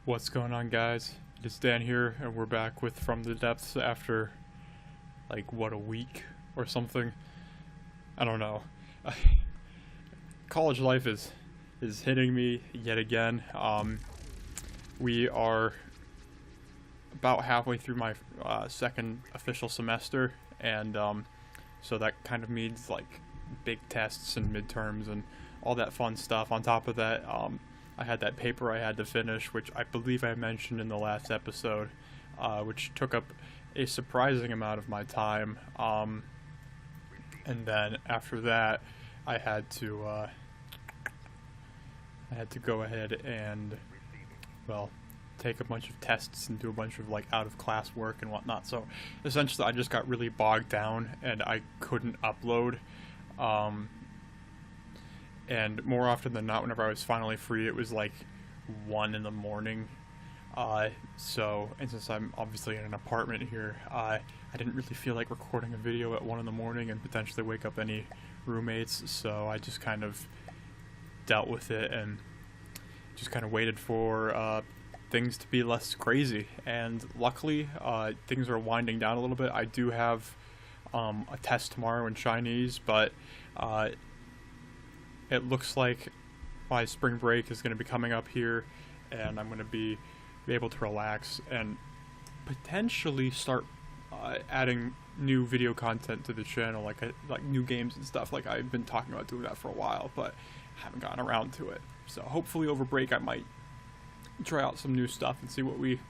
What's going on, guys? It's Dan here, and we're back with From the Depths after, like, what, a week or something? I don't know. College life is hitting me yet again. We are about halfway through my second official semester, and so that kind of means, like, big tests and midterms and all that fun stuff. On top of that, I had that paper I had to finish, which I believe I mentioned in the last episode, which took up a surprising amount of my time. And then after that, I had to go ahead and, well, take a bunch of tests and do a bunch of, like, out-of-class work and whatnot. So essentially, I just got really bogged down, and I couldn't upload. And more often than not, whenever I was finally free, it was like 1 in the morning. And since I'm obviously in an apartment here, I didn't really feel like recording a video at 1 in the morning and potentially wake up any roommates. So I just kind of dealt with it and just kind of waited for things to be less crazy. And luckily, things are winding down a little bit. I do have a test tomorrow in Chinese, but it looks like my spring break is going to be coming up here, and I'm going to be able to relax and potentially start adding new video content to the channel, like new games and stuff. Like, I've been talking about doing that for a while, but haven't gotten around to it. So hopefully over break I might try out some new stuff and see what we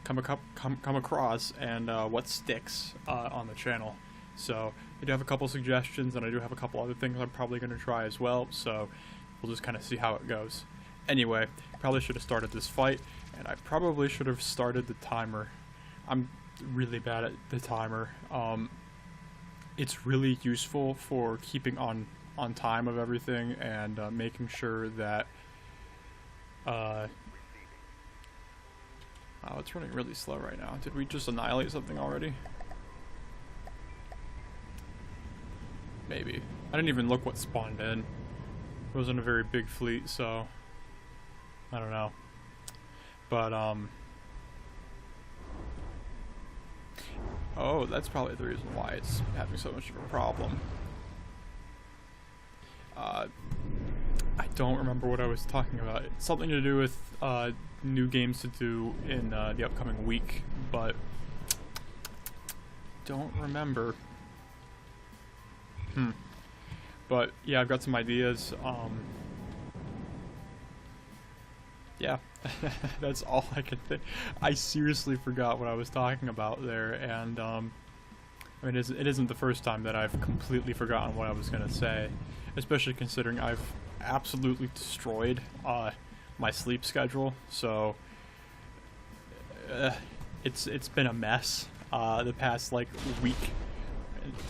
come across and what sticks on the channel. So I do have a couple suggestions, and I do have a couple other things I'm probably going to try as well, so we'll just kind of see how it goes. Anyway, probably should have started this fight, and I probably should have started the timer. I'm really bad at the timer. It's really useful for keeping on time of everything and making sure that oh, it's running really slow right now. Did we just annihilate something already? Maybe. I didn't even look what spawned in. It wasn't a very big fleet, so I don't know. But oh, that's probably the reason why it's having so much of a problem. I don't remember what I was talking about. It's something to do with new games to do in the upcoming week, but don't remember. But yeah, I've got some ideas. Yeah, that's all I can think. I seriously forgot what I was talking about there, and I mean, it isn't the first time that I've completely forgotten what I was gonna say, especially considering I've absolutely destroyed my sleep schedule. So it's been a mess the past, like, week,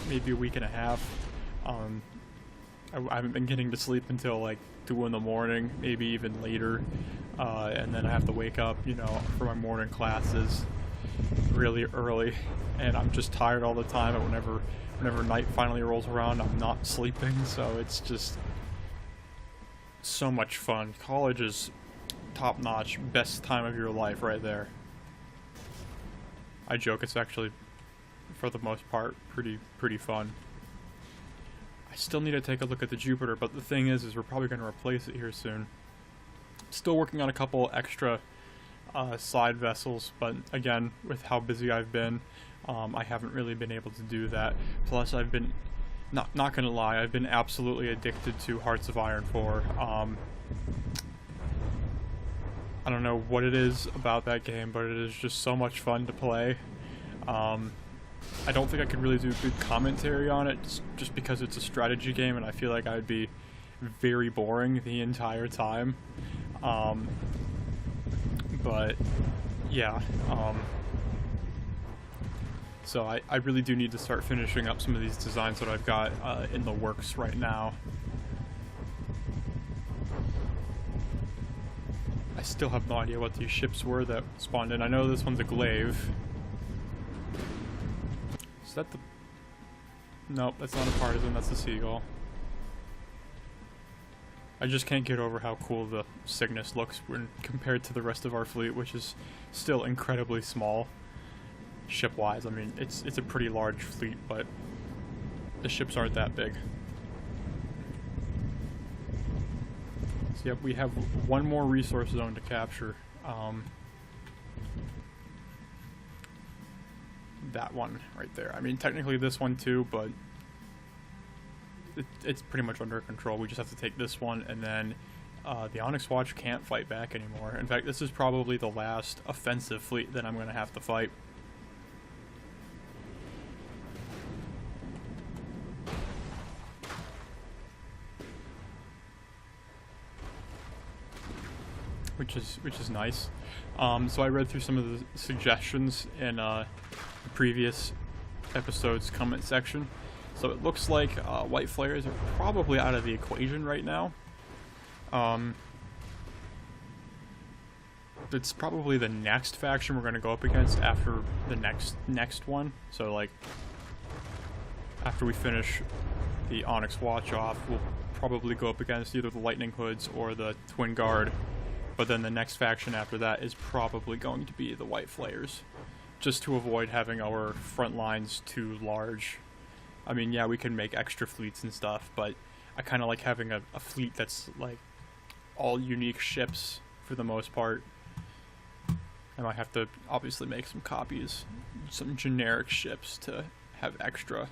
maybe a week and a half. I haven't been getting to sleep until like 2 in the morning, maybe even later, and then I have to wake up, you know, for my morning classes really early, and I'm just tired all the time. And whenever night finally rolls around, I'm not sleeping, so it's just so much fun. College is top-notch, best time of your life right there. I joke, it's actually, for the most part, pretty fun. I still need to take a look at the Jupiter, but the thing is we're probably going to replace it here soon. Still working on a couple extra side vessels, but again, with how busy I've been, I haven't really been able to do that. Plus, I've been, not gonna lie, I've been absolutely addicted to Hearts of Iron 4. I don't know what it is about that game, but it is just so much fun to play. I don't think I could really do good commentary on it, just because it's a strategy game, and I feel like I would be very boring the entire time. But yeah, so I really do need to start finishing up some of these designs that I've got in the works right now. I still have no idea what these ships were that spawned in. I know this one's a glaive. Is that the... Nope, that's not a partisan, that's a seagull. I just can't get over how cool the Cygnus looks when compared to the rest of our fleet, which is still incredibly small ship-wise. I mean, it's a pretty large fleet, but the ships aren't that big. So yep, we have one more resource zone to capture. That one right there. I mean, technically this one too, but it's pretty much under control. We just have to take this one, and then the Onyx Watch can't fight back anymore. In fact, this is probably the last offensive fleet that I'm going to have to fight. Which is nice. So I read through some of the suggestions in the previous episode's comment section. So it looks like white flares are probably out of the equation right now. It's probably the next faction we're going to go up against after the next one. So like after we finish the Onyx Watch off, we'll probably go up against either the Lightning Hoods or the Twin Guard. But then the next faction after that is probably going to be the White Flayers, just to avoid having our front lines too large. I mean, yeah, we can make extra fleets and stuff, but I kind of like having a fleet that's like all unique ships for the most part. I might have to obviously make some copies, some generic ships to have extra.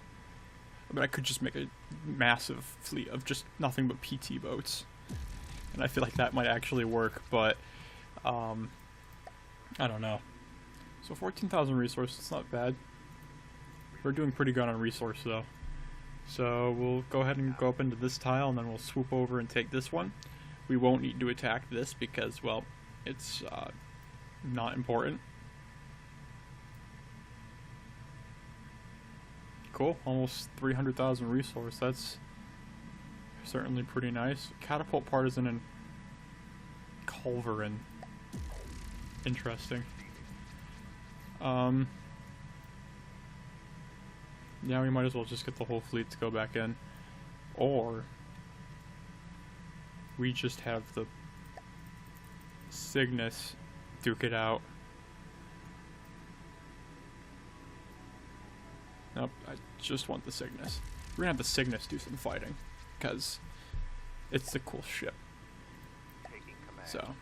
But I could just make a massive fleet of just nothing but PT boats. And I feel like that might actually work, but I don't know. So 14,000 resources, it's not bad. We're doing pretty good on resource though. So we'll go ahead and go up into this tile, and then we'll swoop over and take this one. We won't need to attack this because, well, it's not important. Cool, almost 300,000 resource. That's certainly pretty nice. Catapult Partisan and Culverin. Interesting. Yeah, we might as well just get the whole fleet to go back in. Or we just have the Cygnus duke it out. Nope, I just want the Cygnus. We're gonna have the Cygnus do some fighting, because it's the cool ship. So,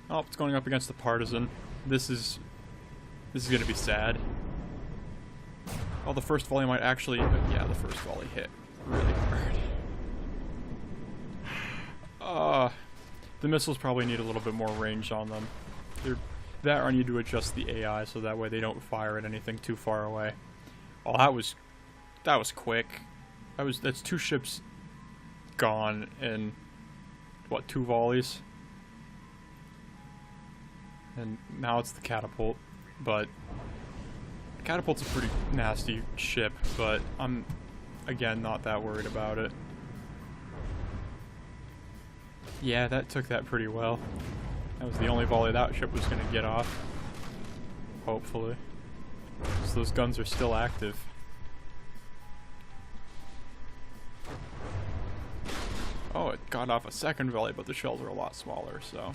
oh, it's going up against the Partisan. This is gonna be sad. Oh, the first volley might actually, yeah, the first volley hit really hard. The missiles probably need a little bit more range on them. That or I need to adjust the AI so that way they don't fire at anything too far away. Oh, that was quick. That's two ships gone in, what, 2 volleys? And now it's the catapult, but the catapult's a pretty nasty ship, but I'm, again, not that worried about it. Yeah, that took that pretty well. That was the only volley that ship was going to get off. Hopefully. So those guns are still active. Oh, it got off a second volley, but the shells are a lot smaller, so...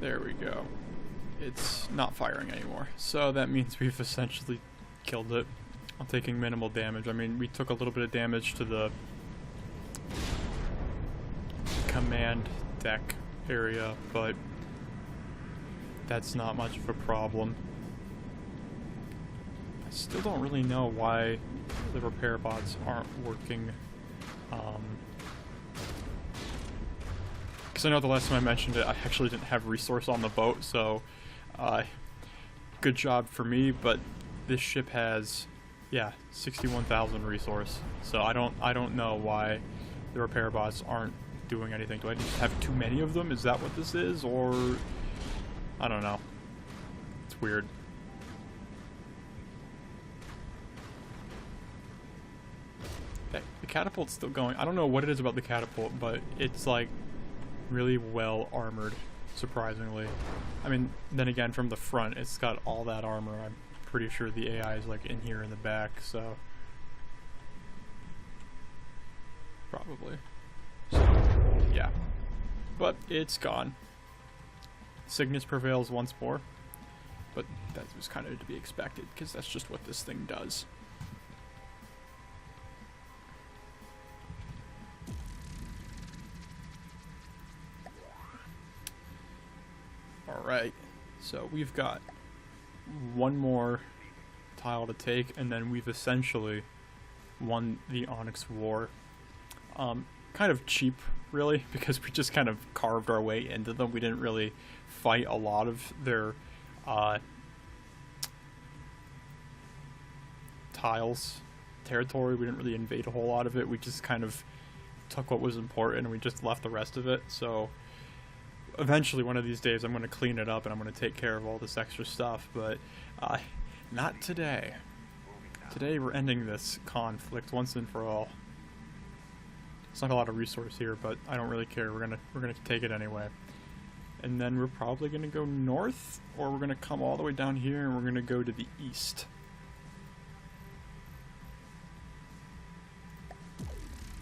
There we go. It's not firing anymore. So that means we've essentially killed it. I'm taking minimal damage. I mean, we took a little bit of damage to the command deck area, but that's not much of a problem. I still don't really know why the repair bots aren't working. Because I know the last time I mentioned it, I actually didn't have resource on the boat, so good job for me, but this ship has, yeah, 61,000 resource. So I don't know why the repair bots aren't doing anything. Do I just have too many of them? Is that what this is? Or I don't know. It's weird. Okay, the catapult's still going. I don't know what it is about the catapult, but it's like really well armored, surprisingly. I mean, then again, from the front, it's got all that armor. I'm pretty sure the AI is like in here in the back, so probably. So, yeah. But it's gone. Cygnus prevails once more, but that was kind of to be expected, because that's just what this thing does. Alright, so we've got one more tile to take, and then we've essentially won the Onyx War. Kind of cheap, really, because we just kind of carved our way into them. We didn't really fight a lot of their territory. We didn't really invade a whole lot of it. We just kind of took what was important and we just left the rest of it. So eventually one of these days I'm going to clean it up and I'm going to take care of all this extra stuff, but not today. Today we're ending this conflict once and for all. It's not a lot of resource here, but I don't really care. We're gonna take it anyway. And then we're probably gonna go north, or we're gonna come all the way down here and we're gonna go to the east.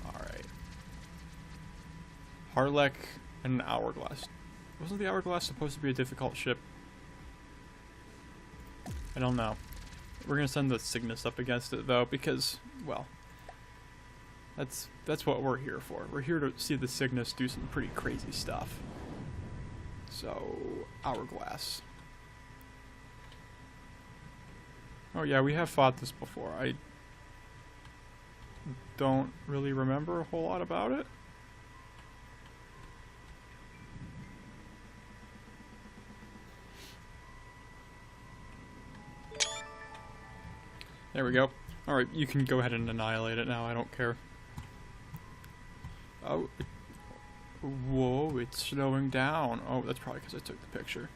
Alright. Harlech and an Hourglass. Wasn't the Hourglass supposed to be a difficult ship? I don't know. We're gonna send the Cygnus up against it though, because, well, that's what we're here for. We're here to see the Cygnus do some pretty crazy stuff. So, Hourglass. Oh yeah, we have fought this before. I don't really remember a whole lot about it. There we go. Alright, you can go ahead and annihilate it now, I don't care. Oh, whoa, it's slowing down. Oh, that's probably because I took the picture.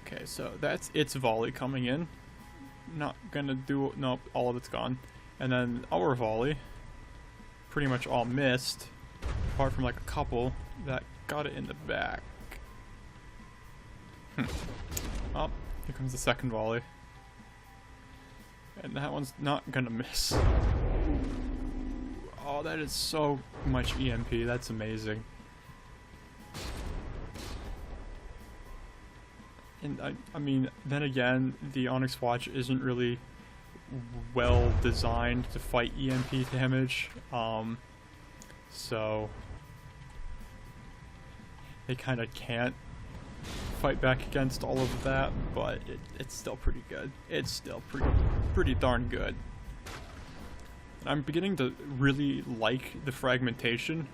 Okay, so that's its volley coming in. Not gonna do, nope, all of it's gone. And then our volley, pretty much all missed, apart from like a couple that got it in the back. Oh, here comes the second volley. And that one's not gonna miss. Oh, that is so much EMP. That's amazing. And I mean, then again, the Onyx Watch isn't really well designed to fight EMP damage. So they kind of can't fight back against all of that, but it's still pretty good. It's still pretty darn good. I'm beginning to really like the fragmentation.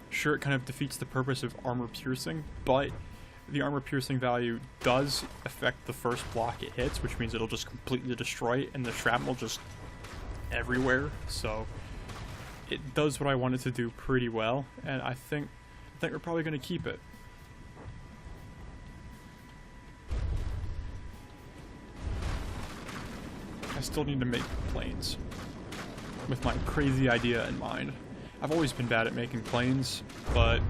Sure, it kind of defeats the purpose of armor piercing, but the armor piercing value does affect the first block it hits, which means it'll just completely destroy it, and the shrapnel just everywhere. So it does what I want it to do pretty well, and I think we're probably going to keep it. I still need to make planes with my crazy idea in mind. I've always been bad at making planes, but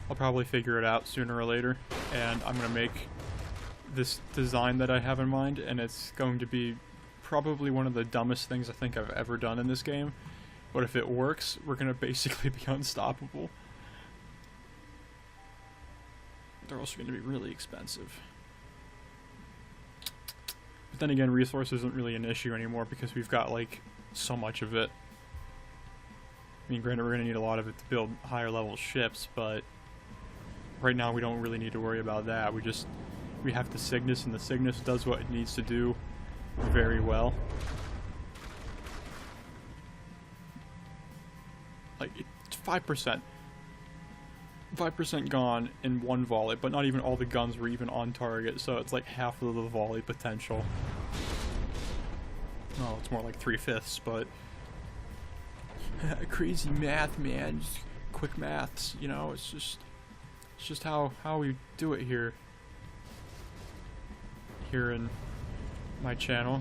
I'll probably figure it out sooner or later, and I'm going to make this design that I have in mind, and it's going to be probably one of the dumbest things I think I've ever done in this game, but if it works, we're going to basically be unstoppable. They're also going to be really expensive. But then again, resource isn't really an issue anymore because we've got like so much of it. I mean, granted, we're going to need a lot of it to build higher level ships, but right now we don't really need to worry about that. We have the Cygnus, and the Cygnus does what it needs to do very well. Like, it's 5%. 5% gone in one volley, but not even all the guns were even on target, so it's like half of the volley potential. Oh, it's more like 3/5, but crazy math, man. Just quick maths, you know. It's just how we do it here in my channel.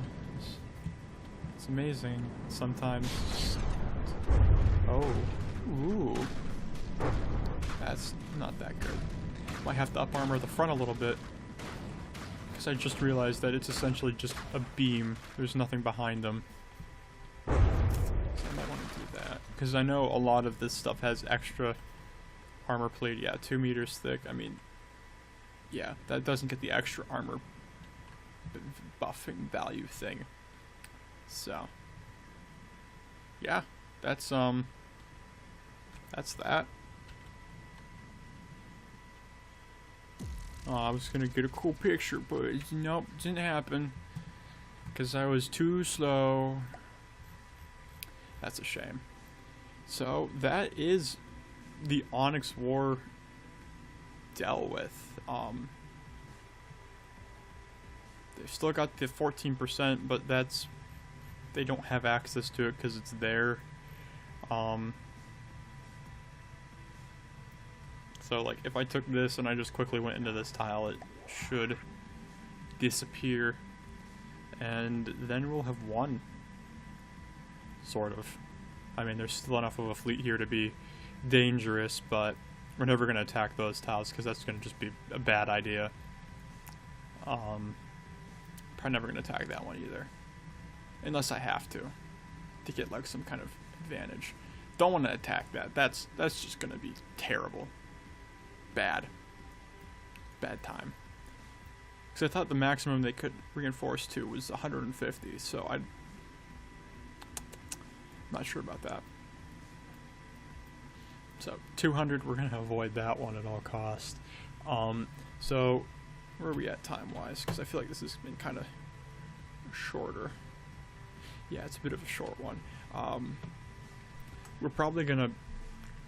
It's amazing sometimes. Oh, ooh. That's not that good. Might have to up armor the front a little bit. Because I just realized that it's essentially just a beam. There's nothing behind them. So I might want to do that. Because I know a lot of this stuff has extra armor plate. Yeah, 2 meters thick. I mean, yeah, that doesn't get the extra armor buffing value thing. So, yeah, that's that. Oh, I was gonna get a cool picture, but nope, didn't happen. Because I was too slow. That's a shame. So, that is the Onyx War dealt with. They've still got the 14%, but that's... they don't have access to it because it's there. So, like, if I took this and I just quickly went into this tile, it should disappear. And then we'll have won. Sort of. I mean, there's still enough of a fleet here to be dangerous, but we're never going to attack those tiles because that's going to just be a bad idea. Probably never going to attack that one either. Unless I have to get like some kind of advantage. Don't want to attack that. That's just going to be terrible. Bad time. Because I thought the maximum they could reinforce to was 150, so I'm not sure about that. So 200, we're going to avoid that one at all costs. So where are we at time-wise? Because I feel like this has been kind of shorter. Yeah, it's a bit of a short one. We're probably going to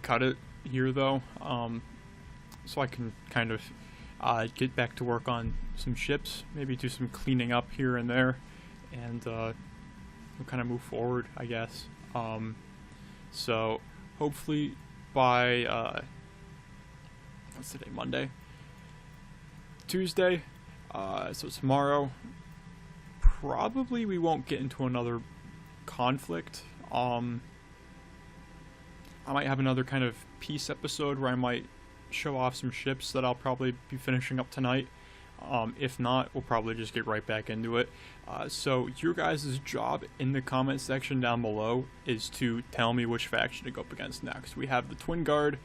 cut it here, though, so I can kind of get back to work on some ships, maybe do some cleaning up here and there, and we'll kind of move forward, I guess. So hopefully by what's today? Monday, Tuesday. So tomorrow, probably we won't get into another conflict. I might have another kind of peace episode where I might show off some ships that I'll probably be finishing up tonight. If not, we'll probably just get right back into it. So your guys' job in the comment section down below is to tell me which faction to go up against next. We have the Twin Guard,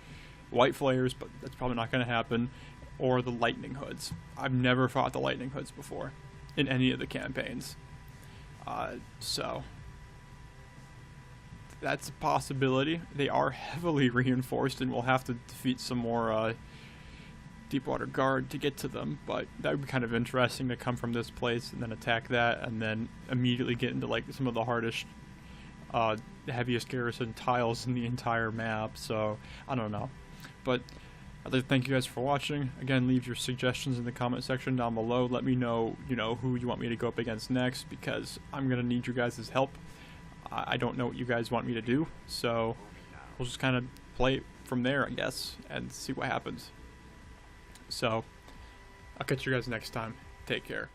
White Flares, but that's probably not going to happen, or the Lightning Hoods. I've never fought the Lightning Hoods before in any of the campaigns. So that's a possibility. They are heavily reinforced, and we'll have to defeat some more Deepwater Guard to get to them, but that would be kind of interesting to come from this place and then attack that, and then immediately get into like some of the hardest, the heaviest garrison tiles in the entire map. So I don't know, but I'd like to thank you guys for watching. Again, leave your suggestions in the comment section down below. Let me know, who you want me to go up against next, because I'm gonna need you guys' help. I don't know what you guys want me to do, so we'll just kind of play it from there, I guess, and see what happens. So, I'll catch you guys next time. Take care.